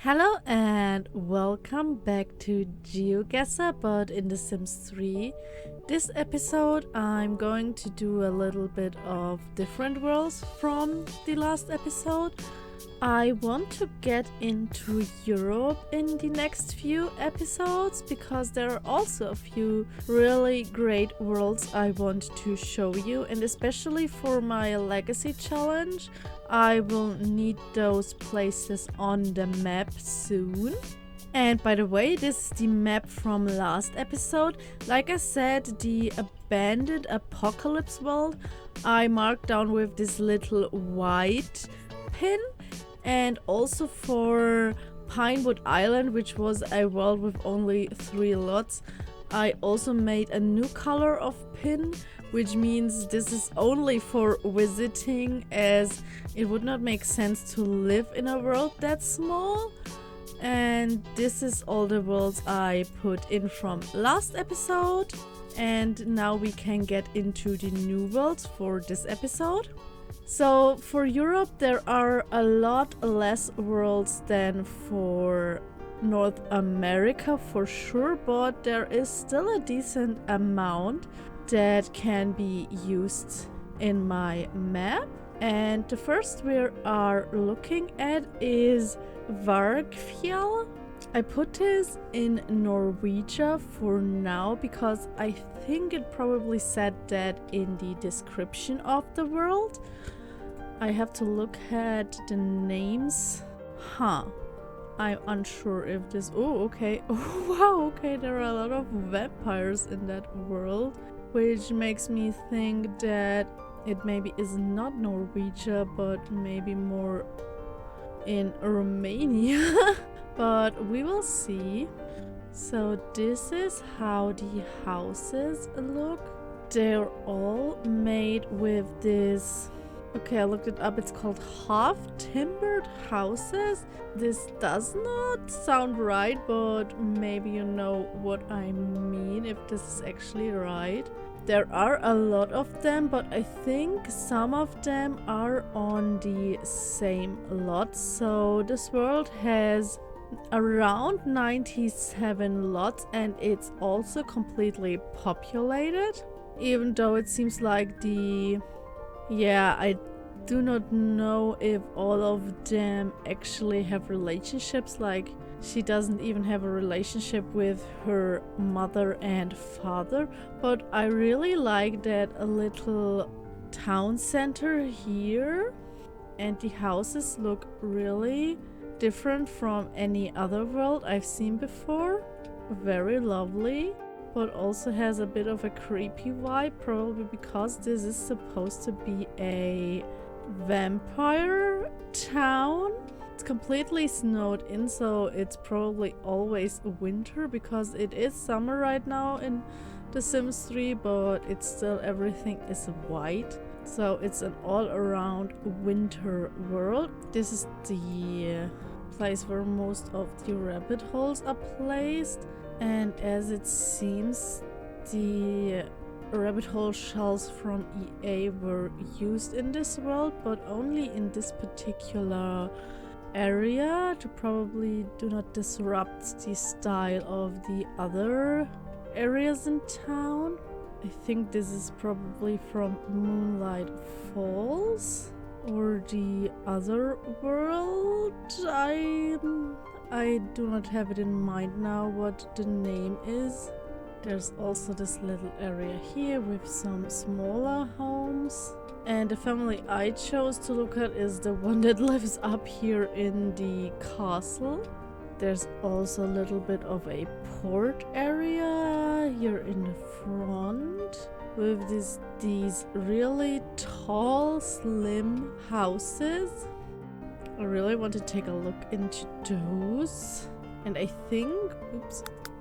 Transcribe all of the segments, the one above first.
Hello and welcome back to GeoGuessr, but in The Sims 3. This episode I'm going to do a little bit of different worlds from the last episode. I want to get into Europe in the next few episodes because there are also a few really great worlds I want to show you, and especially for my legacy challenge I will need those places on the map soon. And by the way, this is the map from last episode. Like I said, the abandoned apocalypse world I marked down with this little white pin. And also for Pinewood Island, which was a world with only 3 lots, I also made a new color of pin, which means this is only for visiting, as it would not make sense to live in a world that small. And this is all the worlds I put in from last episode, and now we can get into the new worlds for this episode. So for Europe there are a lot less worlds than for North America for sure, but there is still a decent amount that can be used in my map. And the first we are looking at is Vargfjell. I put this in Norwegian for now because I think it probably said that in the description of the world. I have to look at the names. I'm unsure if this... Oh, okay. Oh, wow, okay. There are a lot of vampires in that world, which makes me think that it maybe is not Norwegian, but maybe more in Romania. But we will see. So this is how the houses look. They're all made with this... Okay, I looked it up. It's called half-timbered houses. This does not sound right, but maybe you know what I mean, if this is actually right. There are a lot of them, but I think some of them are on the same lot. So this world has around 97 lots, and it's also completely populated. Even though it seems like the... Yeah, I do not know if all of them actually have relationships. Like, she doesn't even have a relationship with her mother and father. But I really like that a little town center here. And the houses look really different from any other world I've seen before. Very lovely. But also has a bit of a creepy vibe, probably because this is supposed to be a vampire town. It's completely snowed in, so it's probably always winter because it is summer right now in The Sims 3, but it's still everything is white. So it's an all-around winter world. This is the place where most of the rabbit holes are placed. And as it seems, the rabbit hole shells from EA were used in this world, but only in this particular area to probably do not disrupt the style of the other areas in town. I think this is probably from Moonlight Falls or the other world. I do not have it in mind now what the name is. There's also this little area here with some smaller homes. And the family I chose to look at is the one that lives up here in the castle. There's also a little bit of a port area here in the front with these really tall, slim houses. I really want to take a look into those. And I think,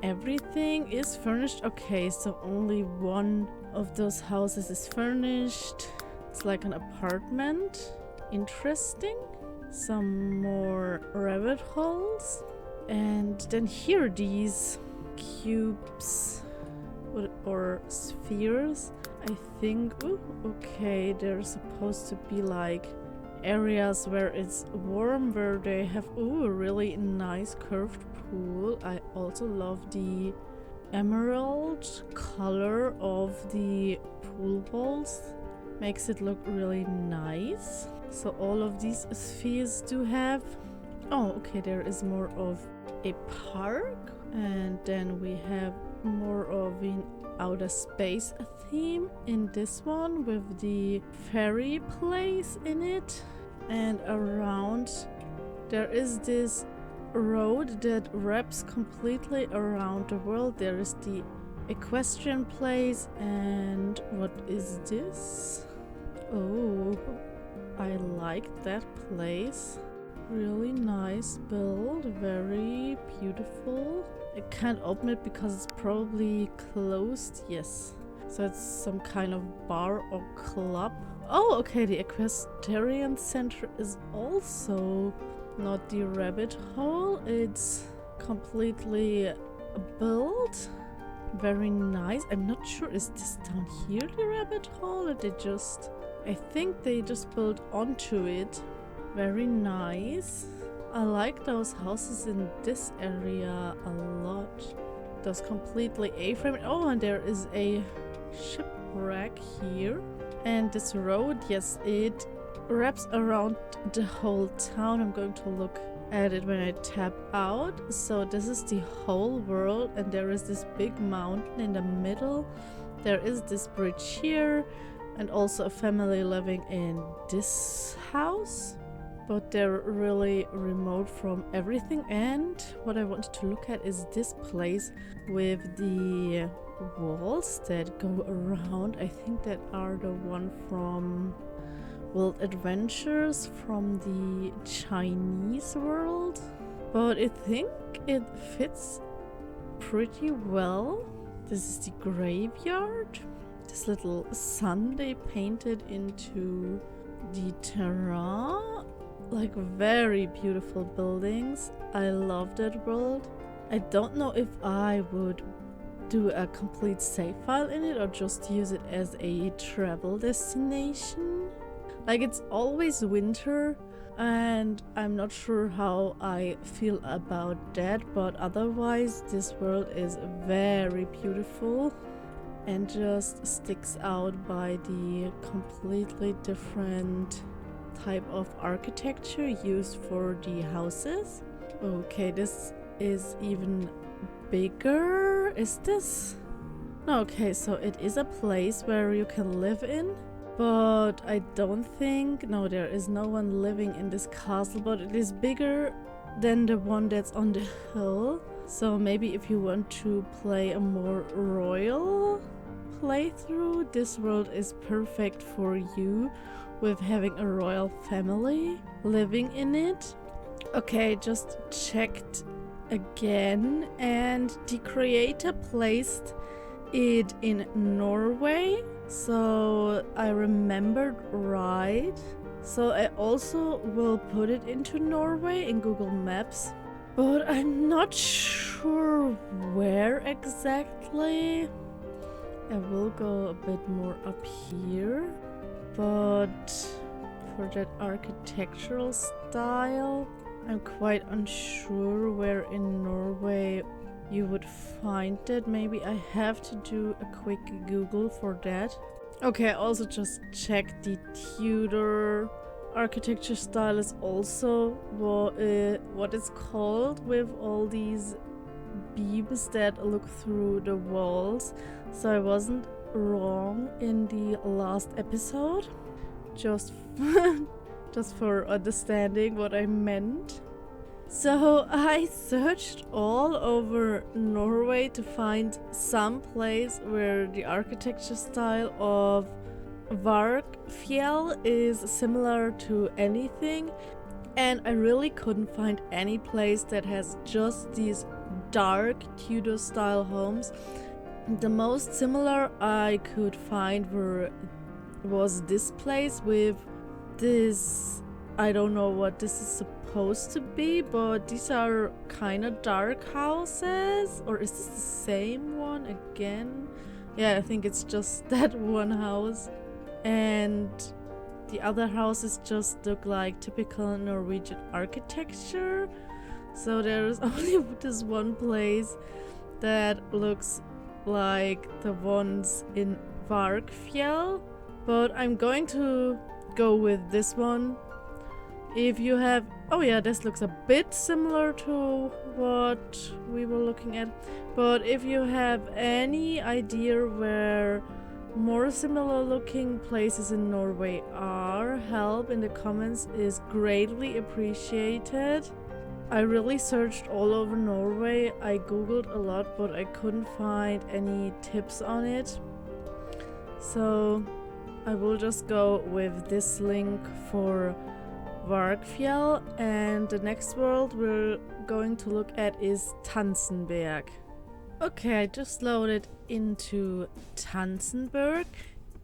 everything is furnished. Okay, so only one of those houses is furnished. It's like an apartment. Interesting. Some more rabbit holes. And then here these cubes or spheres. I think, okay, they're supposed to be like areas where it's warm, where they have a really nice curved pool. I also love the emerald color of the pool walls. Makes it look really nice. So all of these spheres do have... Oh, okay, there is more of a park. And then we have more of an outer space theme in this one with the ferry place in it. And around there is this road that wraps completely around the world. There is the equestrian place, and what is this? Oh, I like that place. Really nice build, very beautiful. I can't open it because it's probably closed. Yes, so it's some kind of bar or club. Oh, okay, the equestrian center is also not the rabbit hole. It's completely built. Very nice. I'm not sure, is this down here the rabbit hole, or they just... I think they just built onto it. Very nice. I like those houses in this area a lot. Those completely A-frame. Oh, and there is a shipwreck here. And this road, yes, it wraps around the whole town. I'm going to look at it when I tap out. So this is the whole world, and there is this big mountain in the middle. There is this bridge here, and also a family living in this house. But they're really remote from everything. And what I wanted to look at is this place with the walls that go around. I think that are the one from World Adventures from the Chinese world. But I think it fits pretty well. This is the graveyard. This little sun they painted into the terrain. Like very beautiful buildings. I love that world. I don't know if I would do a complete save file in it or just use it as a travel destination. Like, it's always winter and I'm not sure how I feel about that, but otherwise this world is very beautiful and just sticks out by the completely different type of architecture used for the houses. Okay, this is even bigger. Is this? Okay, so it is a place where you can live in, but I don't think... No, there is no one living in this castle, but it is bigger than the one that's on the hill. So maybe if you want to play a more royal playthrough, this world is perfect for you, with having a royal family living in it. Okay, just checked again, and the creator placed it in Norway, so I remembered right. So I also will put it into Norway in Google Maps, but I'm not sure where exactly. I will go a bit more up here. But for that architectural style, I'm quite unsure where in Norway you would find it. Maybe I have to do a quick Google for that. Okay, I also just checked the Tudor architecture style is also what it's called, with all these beams that look through the walls. So I wasn't wrong in the last episode, just for understanding what I meant. So I searched all over Norway to find some place where the architecture style of Vargfjell is similar to anything, and I really couldn't find any place that has just these dark Tudor style homes. The most similar I could find was this place with this... I don't know what this is supposed to be, but these are kind of dark houses. Or is this the same one again? Yeah, I think it's just that one house. And the other houses just look like typical Norwegian architecture. So there's only this one place that looks like the ones in Vargfjell, but I'm going to go with this one. If you have, oh yeah, this looks a bit similar to what we were looking at, but if you have any idea where more similar looking places in Norway are, help in the comments is greatly appreciated. I really searched all over Norway. I googled a lot, but I couldn't find any tips on it. So I will just go with this link for Vargfjell, and the next world we're going to look at is Tanzenberg. Okay, I just loaded into Tanzenberg.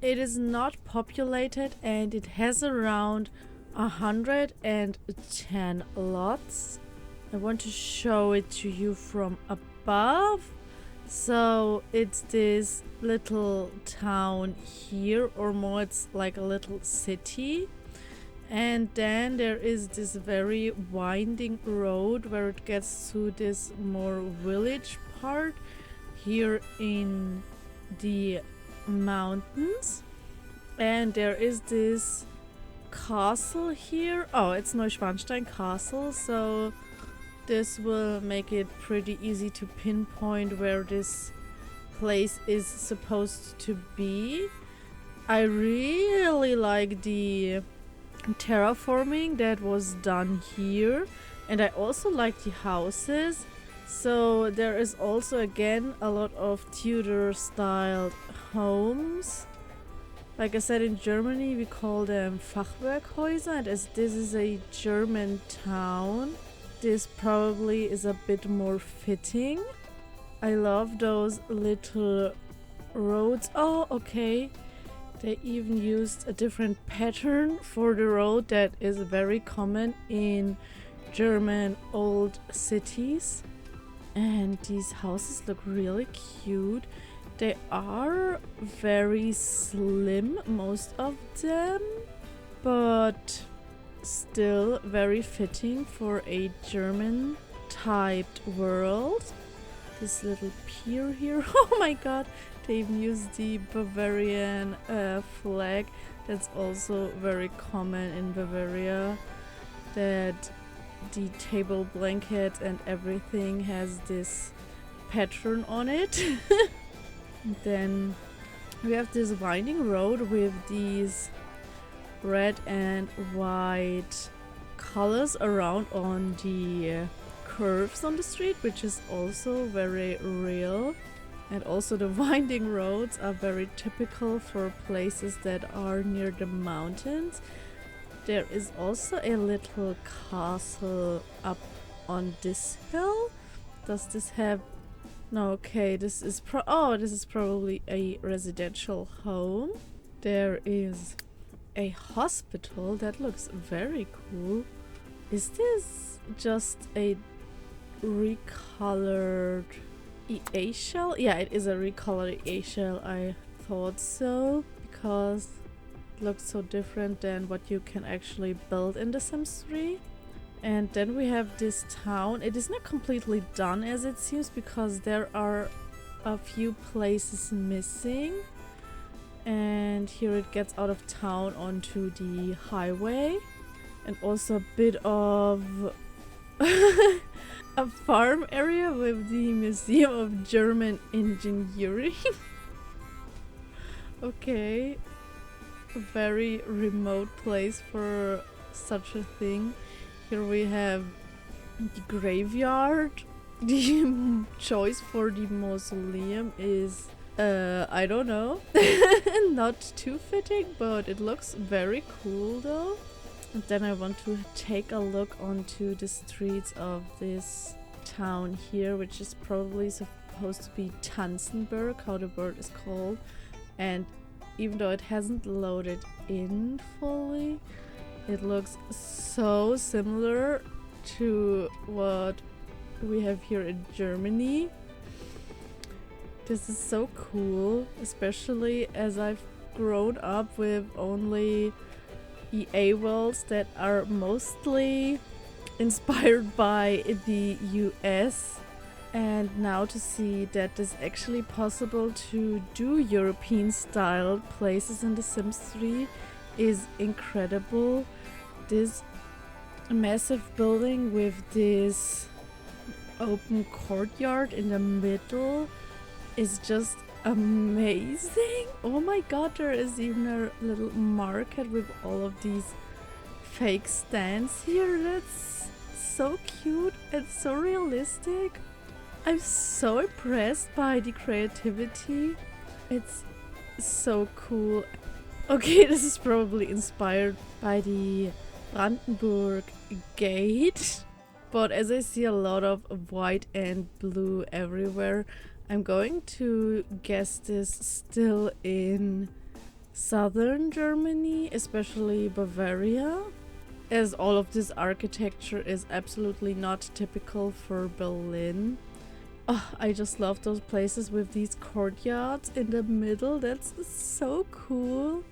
It is not populated and it has around 110 lots. I want to show it to you from above. So it's this little town here, or more it's like a little city. And then there is this very winding road where it gets to this more village part here in the mountains. And there is this castle here. Oh, it's Neuschwanstein Castle, so this will make it pretty easy to pinpoint where this place is supposed to be. I really like the terraforming that was done here, and I also like the houses. So there is also again a lot of Tudor styled homes. Like I said, in Germany we call them Fachwerkhäuser, and as this is a German town, this probably is a bit more fitting. I love those little roads. Oh, okay. They even used a different pattern for the road that is very common in German old cities. And these houses look really cute. They are very slim, most of them, but still very fitting for a German typed world. This little pier here, oh my god, they even use the Bavarian flag. That's also very common in Bavaria, that the table blanket and everything has this pattern on it. And then we have this winding road with these red and white colors around on the curves on the street, which is also very real. And also the winding roads are very typical for places that are near the mountains. There is also a little castle up on this hill. Does this have... No, okay, this is this is probably a residential home. There is a hospital that looks very cool. Is this just a recolored EA shell? Yeah, it is a recolored EA shell. I thought so, because it looks so different than what you can actually build in The Sims 3. And then we have this town. It is not completely done as it seems, because there are a few places missing. And here it gets out of town onto the highway. And also a bit of a farm area with the Museum of German Engineering. Okay. A very remote place for such a thing. Here we have the graveyard. The choice for the mausoleum is, I don't know. Not too fitting, but it looks very cool though. And then I want to take a look onto the streets of this town here, which is probably supposed to be Tanzenberg, how the word is called. And even though it hasn't loaded in fully, it looks so similar to what we have here in Germany. This is so cool, especially as I've grown up with only EA worlds that are mostly inspired by the US. And now to see that it's actually possible to do European style places in The Sims 3 is incredible. This massive building with this open courtyard in the middle is just amazing. Oh my god, there is even a little market with all of these fake stands here. That's so cute and so realistic. I'm so impressed by the creativity. It's so cool. Okay, this is probably inspired by the Brandenburg Gate. But as I see a lot of white and blue everywhere, I'm going to guess this still in southern Germany, especially Bavaria, as all of this architecture is absolutely not typical for Berlin. Oh, I just love those places with these courtyards in the middle. That's so cool.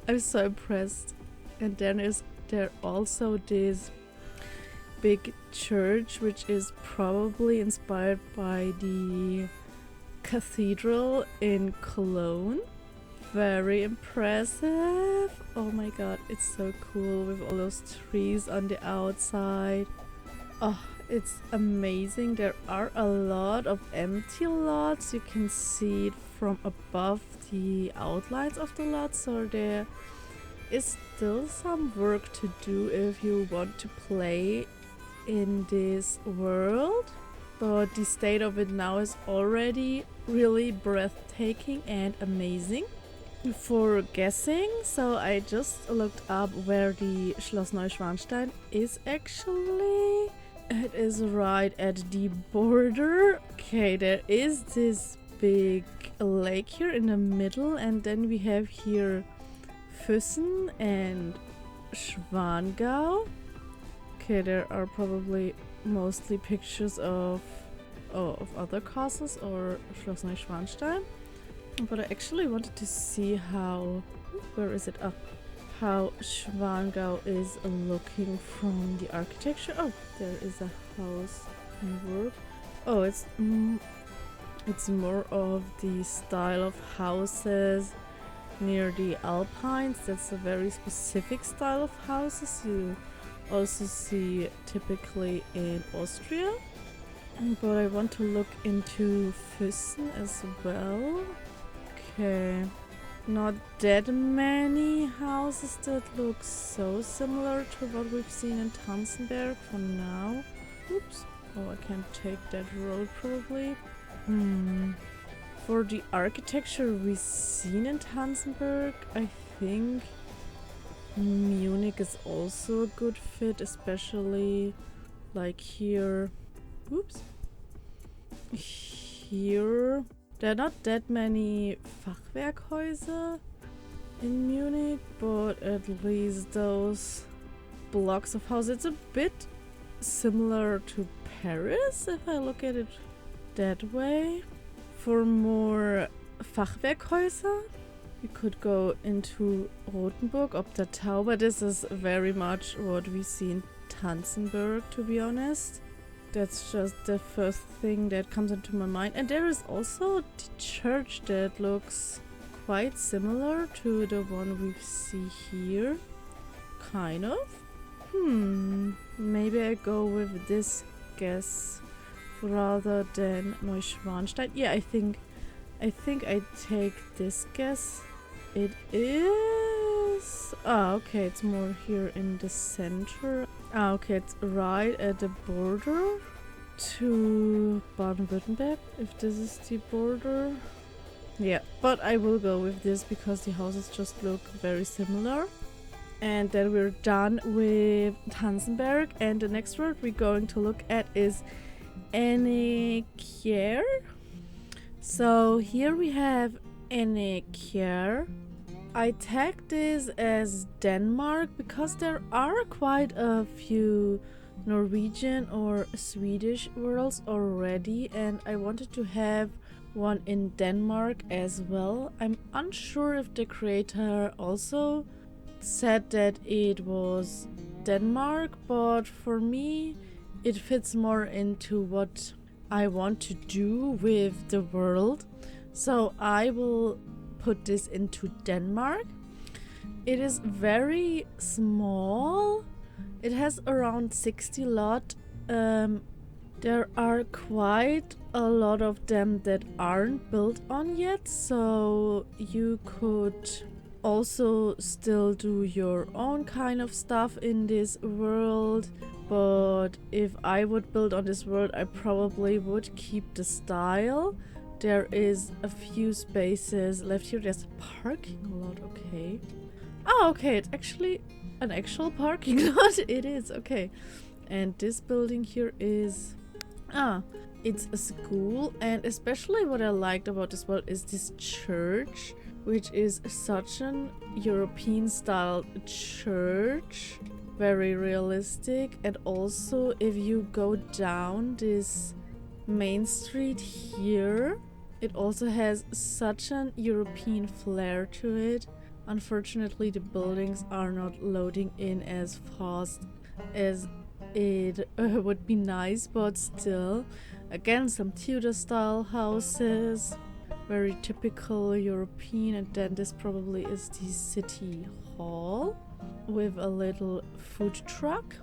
I'm so impressed. And then is there also this big church, which is probably inspired by the cathedral in Cologne. Very impressive. Oh my god, it's so cool with all those trees on the outside. Oh, it's amazing. There are a lot of empty lots. You can see it from above the outlines of the lots, so there is still some work to do if you want to play in this world. But the state of it now is already really breathtaking and amazing. For guessing, so I just looked up where the Schloss Neuschwanstein is actually. It is right at the border. Okay, there is this big lake here in the middle, and then we have here Füssen and Schwangau. Okay, there are probably mostly pictures of other castles or Schloss Neuschwanstein. But I actually wanted to see how... Where is it? Oh, how Schwangau is looking from the architecture. Oh, there is a house in work. Oh, it's more of the style of houses near the Alpines. That's a very specific style of houses you also see typically in Austria. But I want to look into Füssen as well. Okay, not that many houses that look so similar to what we've seen in Tanzenberg for now. Oops. Oh, I can't take that road probably. For the architecture we've seen in Tanzenberg, I think Munich is also a good fit, especially like here. Oops. Here. There are not that many Fachwerkhäuser in Munich, but at least those blocks of houses, it's a bit similar to Paris if I look at it that way. For more Fachwerkhäuser, we could go into Rothenburg, ob der Tauber. This is very much what we see in Tanzenberg, to be honest. That's just the first thing that comes into my mind. And there is also the church that looks quite similar to the one we see here. Kind of. Maybe I go with this guess rather than Neuschwanstein. Yeah, I think I take this guess. It is... Ah, okay, it's more here in the center. Ah, okay, it's right at the border to Baden-Württemberg, if this is the border. Yeah, but I will go with this because the houses just look very similar. And then we're done with Tanzenberg, and the next word we're going to look at is Enekjaer. So here we have Enekjaer. I tagged this as Denmark because there are quite a few Norwegian or Swedish worlds already, and I wanted to have one in Denmark as well. I'm unsure if the creator also said that it was Denmark, but for me it fits more into what I want to do with the world. So I will put this into Denmark. It is very small. It has around 60 lot. There are quite a lot of them that aren't built on yet, so you could also still do your own kind of stuff in this world. But if I would build on this world, I probably would keep the style. There is a few spaces left here. There's a parking lot, okay. Oh, okay, it's actually an actual parking lot. It is, okay. And this building here is... it's a school. And especially what I liked about this world is this church, which is such an European style church. Very realistic. And also if you go down this main street here, it also has such an European flair to it. Unfortunately, the buildings are not loading in as fast as it would be nice, but still, again, some Tudor style houses, very typical European. And then this probably is the city hall with a little food truck,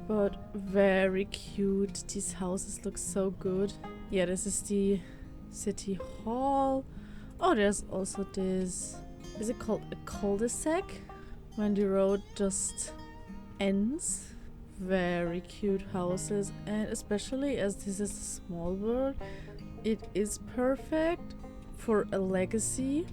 but very cute. These houses look so good. Yeah, this is the city hall. Oh, there's also this, is it called a cul-de-sac, when the road just ends. Very cute houses, and especially as this is a small world, it is perfect for a legacy.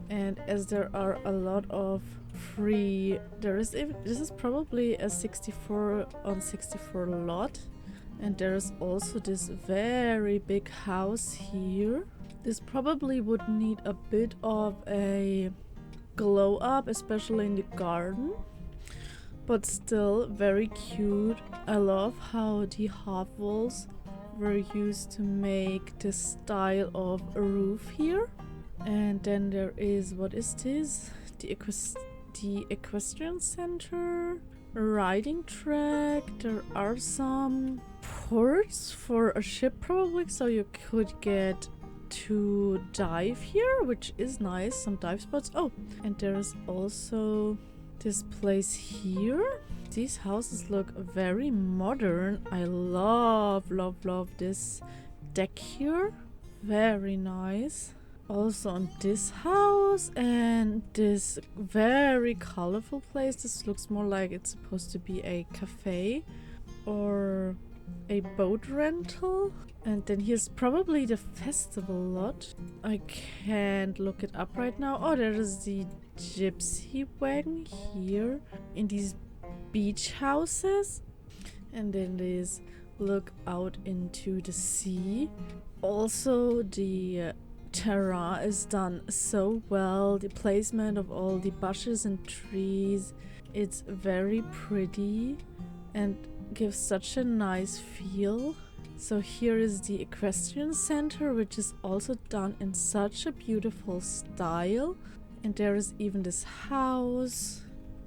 And as there are a lot of free, this is probably a 64 on 64 lot. And there is also this very big house here. This probably would need a bit of a glow up, especially in the garden. But still very cute. I love how the half walls were used to make the style of a roof here. And then there is, what is this? The equestrian center, riding track. There are some ports for a ship probably, so you could get to dive here, which is nice. Some dive spots. Oh, and there is also this place here. These houses look very modern. I love this deck here. Very nice. Also on this house and this very colorful place. This looks more like it's supposed to be a cafe or a boat rental. And then here's probably the festival lot. I can't look it up right now. Oh, there is the gypsy wagon here in these beach houses. And then there's look out into the sea. Also, the terrain is done so well. The placement of all the bushes and trees, it's very pretty and gives such a nice feel. So here is the equestrian center, which is also done in such a beautiful style. And there is even this house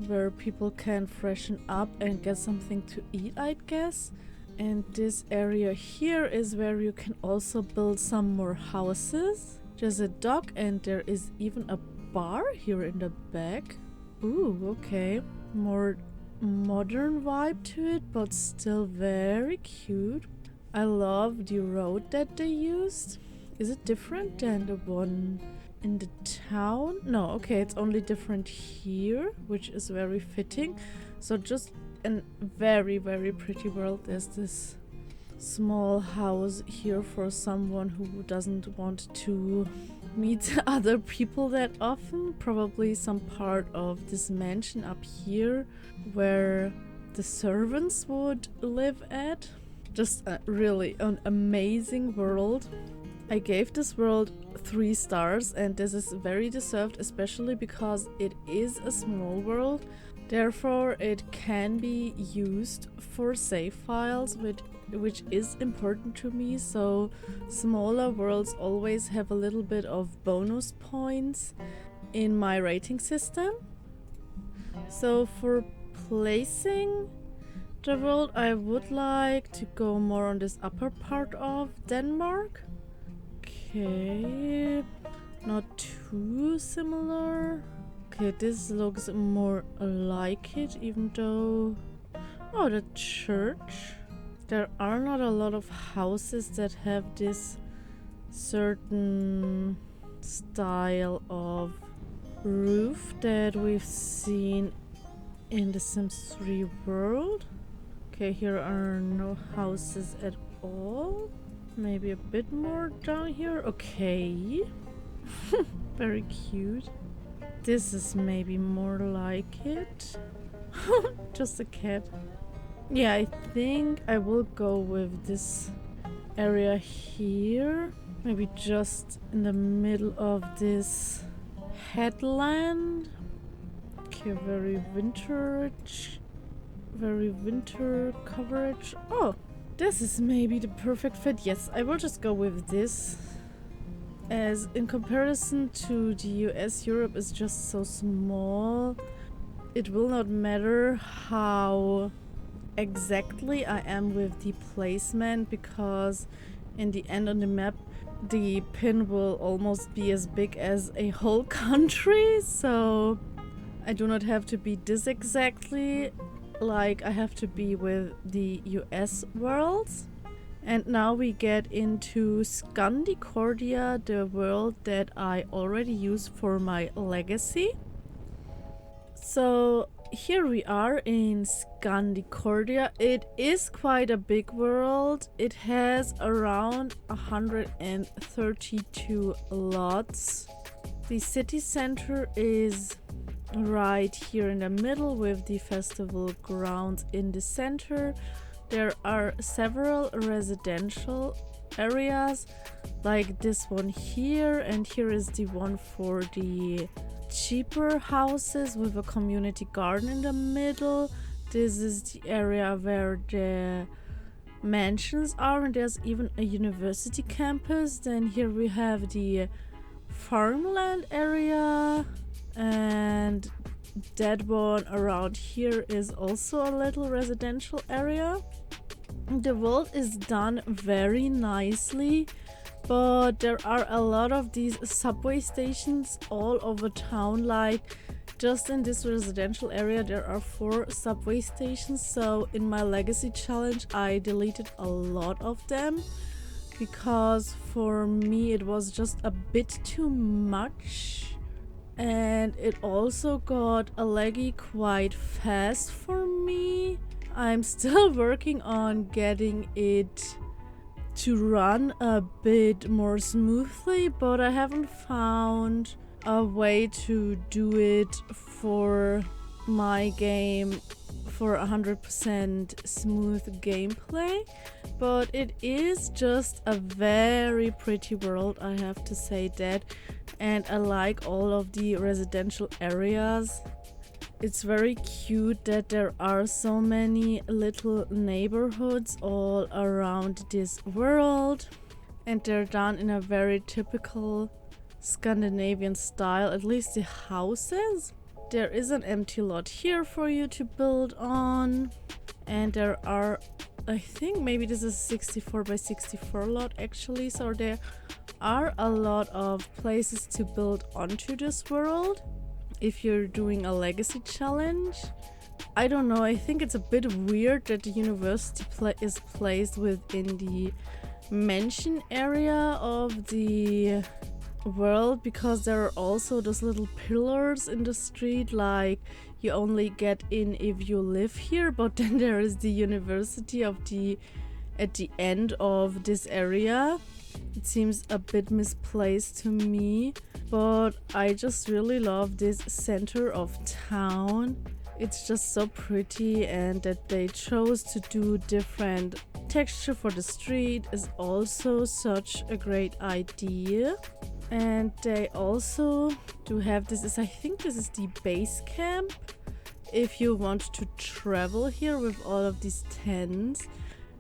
where people can freshen up and get something to eat, I guess. And this area here is where you can also build some more houses. There's a dock and there is even a bar here in the back. Ooh, okay. More modern vibe to it, but still very cute. I love the road that they used. Is it different than the one in the town? No, okay, it's only different here, which is very fitting. So just a very, very pretty world. There's this small house here for someone who doesn't want to meet other people that often. Probably some part of this mansion up here where the servants would live at. Just really an amazing world. I gave this world 3 stars, and this is very deserved, especially because it is a small world. Therefore, it can be used for save files, which is important to me. So smaller worlds always have a little bit of bonus points in my rating system. So for placing the world, I would like to go more on this upper part of Denmark. Okay, not too similar. Okay, this looks more like it, even though... Oh, the church. There are not a lot of houses that have this certain style of roof that we've seen in the Sims 3 world. Okay, here are no houses at all. Maybe a bit more down here. Okay. Very cute. This is maybe more like it. Just a cat. Yeah, I think I will go with this area here. Maybe just in the middle of this headland. Okay, very vintage. Very winter coverage. Oh, this is maybe the perfect fit. Yes, I will just go with this. As in comparison to the US, Europe is just so small. It will not matter how exactly I am with the placement, because in the end on the map the pin will almost be as big as a whole country, so I do not have to be this exactly like I have to be with the US worlds. And now we get into Scandicordia, the world that I already use for my legacy. So here we are in Scandicordia. It is quite a big world. It has around 132 lots. The city center is right here in the middle with the festival grounds in the center. There are several residential areas like this one here, and here is the one for the cheaper houses with a community garden in the middle. This is the area where the mansions are, and there's even a university campus. Then here we have the farmland area, and that one around here is also a little residential area. The world is done very nicely, but there are a lot of these subway stations all over town. Like just in this residential area there are 4 subway stations, so in my legacy challenge I deleted a lot of them because for me it was just a bit too much, and it also got a laggy quite fast for me. I'm still working on getting it to run a bit more smoothly, but I haven't found a way to do it for my game for 100% smooth gameplay. But it is just a very pretty world, I have to say that, and I like all of the residential areas. It's very cute that there are so many little neighborhoods all around this world, and they're done in a very typical Scandinavian style, at least the houses. There is an empty lot here for you to build on, and there are, I think maybe this is a 64 by 64 lot actually, so there are a lot of places to build onto this world if you're doing a legacy challenge. I don't know, I think it's a bit weird that the university is placed within the mansion area of the world, because there are also those little pillars in the street, like you only get in if you live here, but then there is the university at the end of this area. It seems a bit misplaced to me, but I just really love this center of town. It's just so pretty, and that they chose to do different texture for the street is also such a great idea. And they also do have this, I think this is the base camp if you want to travel here with all of these tents,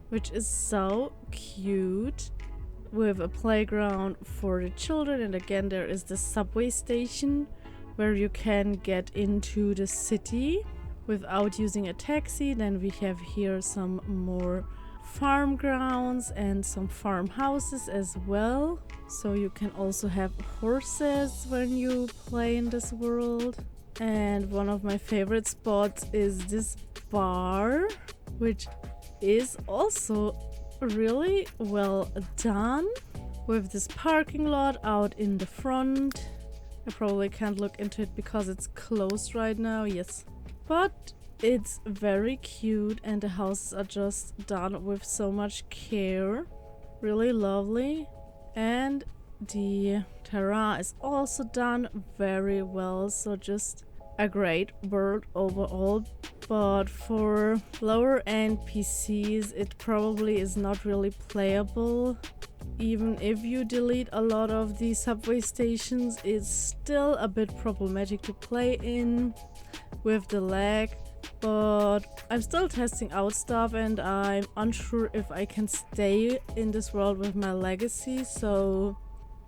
which is so cute, with a playground for the children. And again, there is the subway station where you can get into the city without using a taxi. Then we have here some more farm grounds and some farmhouses as well. So you can also have horses when you play in this world. And one of my favorite spots is this bar, which is also really well done, with this parking lot out in the front. I probably can't look into it because it's closed right now, yes. But it's very cute and the houses are just done with so much care. Really lovely. And the terrain is also done very well, so just a great world overall. But for lower end PCs it probably is not really playable. Even if you delete a lot of the subway stations, it's still a bit problematic to play in with the lag. But I'm still testing out stuff and I'm unsure if I can stay in this world with my legacy. So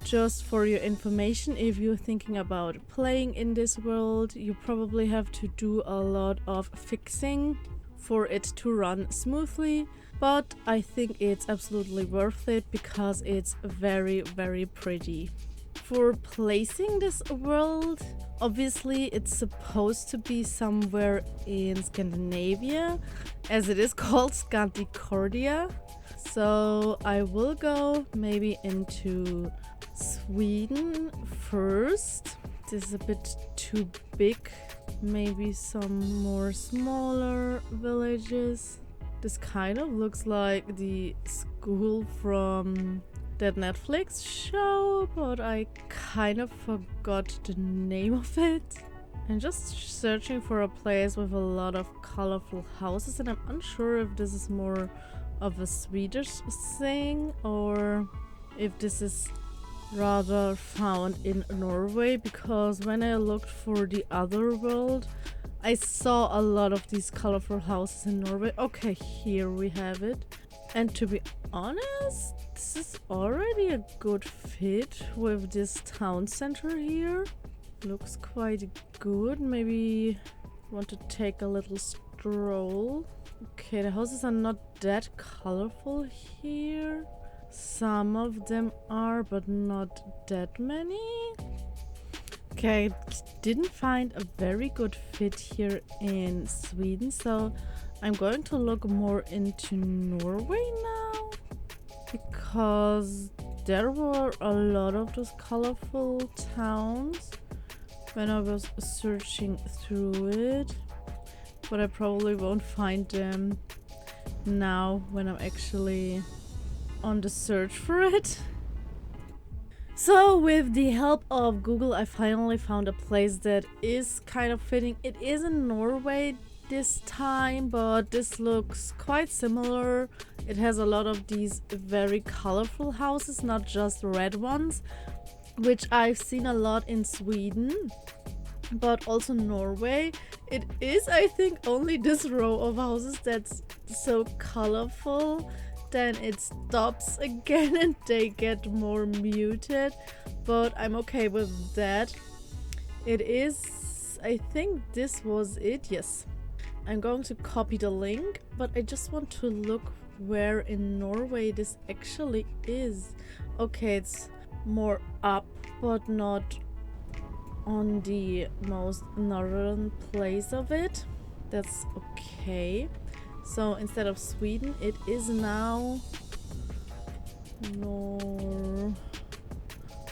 just for your information, if you're thinking about playing in this world, you probably have to do a lot of fixing for it to run smoothly. But I think it's absolutely worth it because it's very, very pretty. For placing this world, obviously it's supposed to be somewhere in Scandinavia, as it is called Scandicordia. So I will go maybe into Sweden first. This is a bit too big. Maybe some more smaller villages. This kind of looks like the school from that Netflix show, but I kind of forgot the name of it. I'm just searching for a place with a lot of colorful houses, and I'm unsure if this is more of a Swedish thing or if this is rather found in Norway, because when I looked for the other world I saw a lot of these colorful houses in Norway. Okay, here we have it. And to be honest, this is already a good fit with this town center here. Looks quite good. Maybe want to take a little stroll. Okay, the houses are not that colorful here. Some of them are, but not that many. Okay, didn't find a very good fit here in Sweden, so I'm going to look more into Norway now, because there were a lot of those colorful towns when I was searching through it, but I probably won't find them now when I'm actually on the search for it. So with the help of Google, I finally found a place that is kind of fitting. It is in Norway this time, but this looks quite similar. It has a lot of these very colorful houses, not just red ones, which I've seen a lot in Sweden, but also Norway. It is, I think, only this row of houses that's so colorful. Then it stops again and they get more muted, but I'm okay with that. It is, I think this was it, yes. I'm going to copy the link, but I just want to look where in Norway this actually is. Okay, it's more up, but not on the most northern place of it. That's okay. So instead of Sweden, it is now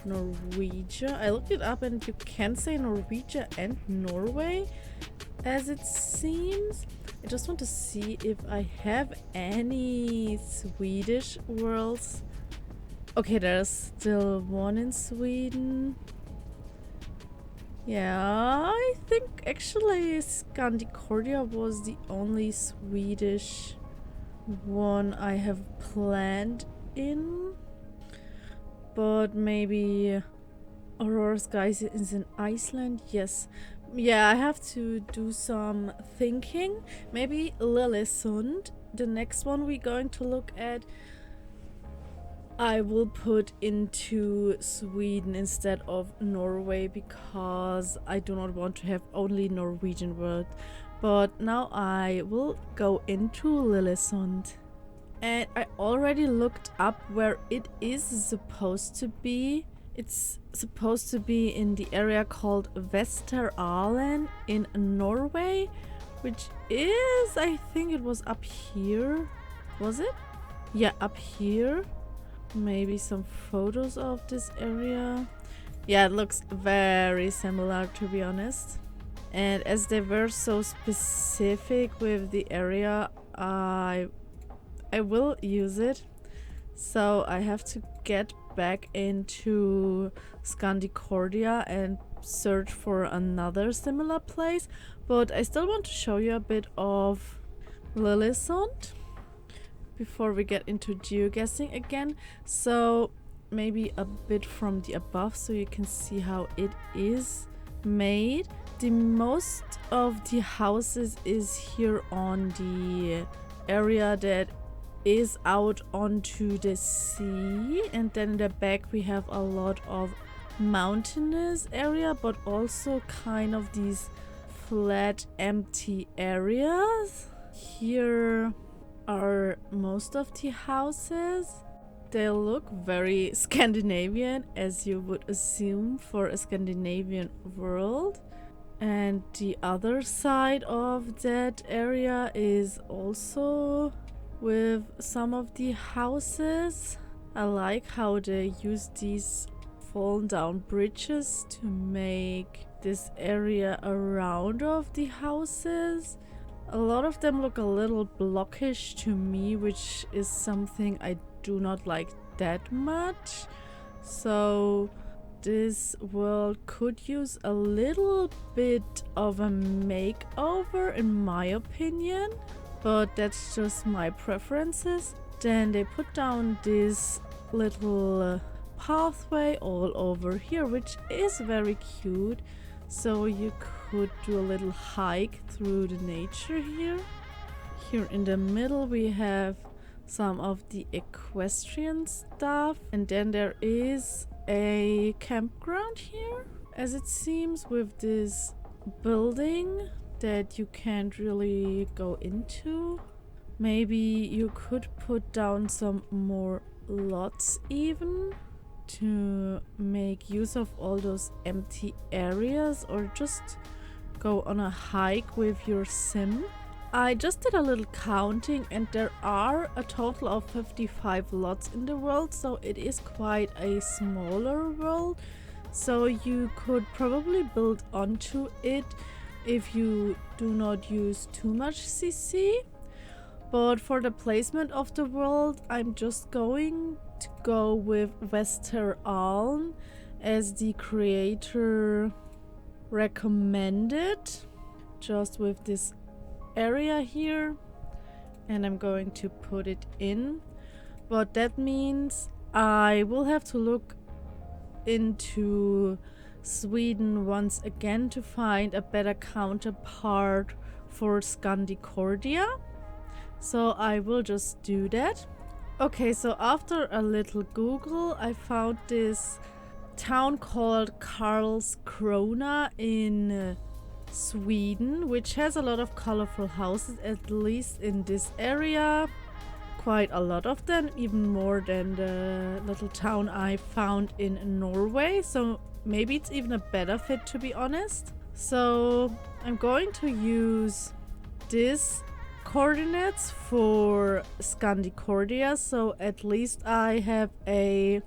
Norwegia. I looked it up and you can say Norwegia and Norway, as it seems. I just want to see if I have any Swedish worlds. Okay, there's still one in Sweden. Yeah, I think actually Scandicordia was the only Swedish one I have planned in. But maybe Aurora Skies is in Iceland, yes. Yeah, I have to do some thinking. Maybe Lillesund, the next one we're going to look at. I will put into Sweden instead of Norway because I do not want to have only Norwegian world. But now I will go into Lillesund. And I already looked up where it is supposed to be. It's supposed to be in the area called Vesterålen in Norway, which is, I think it was up here. Was it? Yeah, up here. Maybe some photos of this area. Yeah, it looks very similar, to be honest. And as they were so specific with the area, I will use it. So I have to get back into Scandicordia and search for another similar place. But I still want to show you a bit of Lillesund before we get into geoguessing again. So maybe a bit from the above so you can see how it is made. The most of the houses is here on the area that is out onto the sea, and then in the back we have a lot of mountainous area, but also kind of these flat empty areas. Here are most of the houses. They look very Scandinavian, as you would assume for a Scandinavian world. And the other side of that area is also with some of the houses. I like how they use these fallen down bridges to make this area around of the houses. A lot of them look a little blockish to me, which is something I do not like that much. So this world could use a little bit of a makeover in my opinion, but that's just my preferences. Then they put down this little pathway all over here, which is very cute. So you could do a little hike through the nature here. Here in the middle we have some of the equestrian stuff, and then there is a campground here, as it seems, with this building that you can't really go into. Maybe you could put down some more lots even to make use of all those empty areas, or just go on a hike with your sim. I just did a little counting and there are a total of 55 lots in the world, so it is quite a smaller world. So you could probably build onto it if you do not use too much CC. But for the placement of the world, I'm just going to go with Vesterålen as the creator recommended, just with this area here, and I'm going to put it in. But that means I will have to look into Sweden once again to find a better counterpart for Scandicordia. So I will just do that. Okay, so after a little Google, I found this town called Karlskrona in Sweden, which has a lot of colorful houses, at least in this area. Quite a lot of them, even more than the little town I found in Norway. So maybe it's even a better fit, to be honest. So I'm going to use this coordinates for Scandicordia, so at least I have a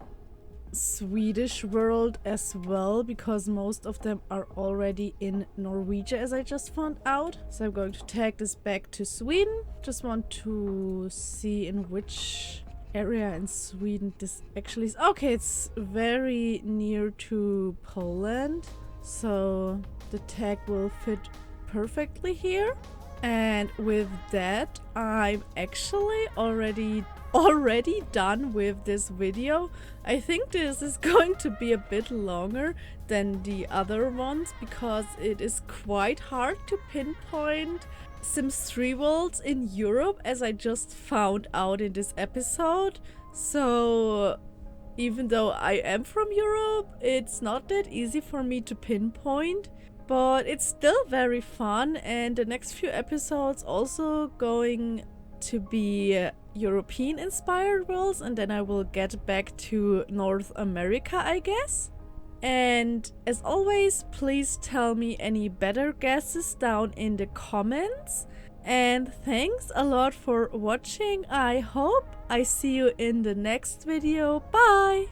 Swedish world as well, because most of them are already in Norwegia, as I just found out. So I'm going to tag this back to Sweden. Just want to see in which area in Sweden this actually is. Okay, it's very near to Poland, so the tag will fit perfectly here. And with that, I'm actually already done with this video. I think this is going to be a bit longer than the other ones because it is quite hard to pinpoint Sims 3 worlds in Europe, as I just found out in this episode. So even though I am from Europe, it's not that easy for me to pinpoint, but it's still very fun, and the next few episodes also going to be European inspired worlds, and then I will get back to North America, I guess. And as always, please tell me any better guesses down in the comments. And thanks a lot for watching. I hope I see you in the next video. Bye!